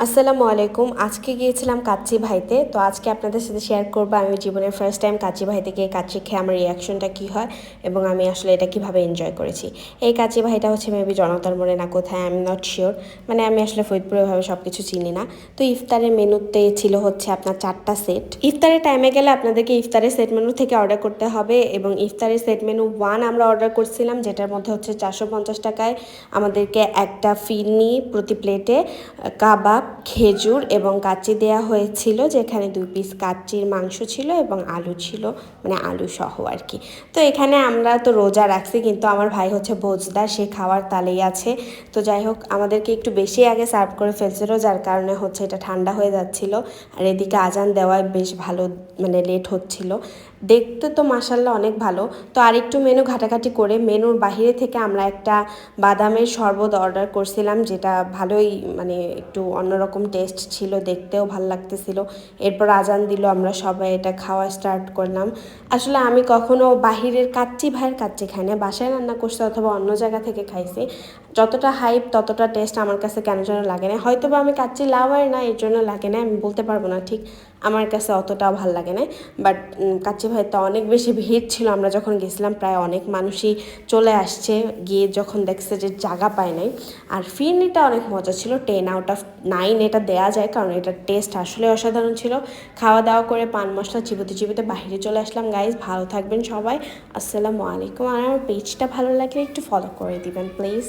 আসসালামু আলাইকুম। আজকে গিয়েছিলাম কাচ্চি ভাইতে। তো আজকে আপনাদের সাথে শেয়ার করব আমি জীবনের ফার্স্ট টাইম কাচ্চি ভাইতে গিয়ে কাচ্চি খেয়ে আমার রিয়াকশনটা কী হয় এবং আমি আসলে এটা কীভাবে এনজয় করেছি। এই কাচ্চি ভাইটা হচ্ছে মেবি জনতার মোড়ে না কোথায়, আই এম নট শিওর। মানে আমি আসলে ফরিদপুরে ভাবে সব কিছু চিনি না। তো ইফতারের মেনুতে ছিল হচ্ছে আপনার 4টা সেট। ইফতারের টাইমে গেলে আপনাদেরকে ইফতারের সেট মেনু থেকে অর্ডার করতে হবে এবং ইফতারের সেট মেনু 1 আমরা অর্ডার করছিলাম, যেটার মধ্যে হচ্ছে 450 টাকায় আমাদেরকে একটা ফিরনি, প্রতি প্লেটে কাবাব, খেজুর এবং কাচ্চি দেওয়া হয়েছিল, যেখানে 2 পিস কাচ্চির মাংস ছিল এবং আলু ছিল, মানে আলু সহ আর কি। তো এখানে আমরা তো রোজা রাখছি, কিন্তু আমার ভাই হচ্ছে ভোজদার, সে খাওয়ার তালেই আছে। তো যাই হোক, আমাদেরকে একটু বেশি আগে সার্ভ করে ফেলছিল, যার কারণে হচ্ছে এটা ঠান্ডা হয়ে যাচ্ছিল। আর এদিকে আজান দেওয়ায় বেশ ভালো, মানে লেট হচ্ছিল। দেখতে তো মাশাল্লাহ অনেক ভালো। তো আরেকটু মেনু ঘাটাঘাটি করে মেনুর বাহিরে থেকে আমরা একটা বাদামের শরবত অর্ডার করছিলাম, যেটা ভালোই, মানে একটু অন্যরকম টেস্ট ছিল, দেখতেও ভালো লাগতেছিল। এরপর আজান দিল, আমরা সবাই এটা খাওয়া স্টার্ট করলাম। আসলে আমি কখনো বাহিরের কাচ্চি ভাইয়ের কাচ্চি খাই না, বাসায় রান্না করছি অথবা অন্য জায়গা থেকে খাইছি। যতটা হাইপ ততটা টেস্ট আমার কাছে কেন যেন লাগে না। হয়তো বা আমি কাচ্চি লাভার না, এর জন্য লাগে না, আমি বলতে পারবো না ঠিক। আমার কাছে অতটাও ভালো লাগে না। বাট কাচ্চি ভাইতে অনেক বেশি ভিড় ছিল, আমরা যখন গেছিলাম প্রায় অনেক মানুষই চলে আসছে, গিয়ে যখন দেখছে যে জায়গা পায় নাই। আর ফিরনিটা অনেক মজা ছিল, 10 আউট অফ 9 এটা দেওয়া যায়, কারণ এটার টেস্ট আসলে অসাধারণ ছিল। খাওয়া দাওয়া করে পান মশলা চিবোতে চিবোতে বাহিরে চলে আসলাম। গাইজ, ভালো থাকবেন সবাই। আসসালামু আলাইকুম। আর আমার পেজটা ভালো লাগলে একটু ফলো করে দিবেন প্লিজ।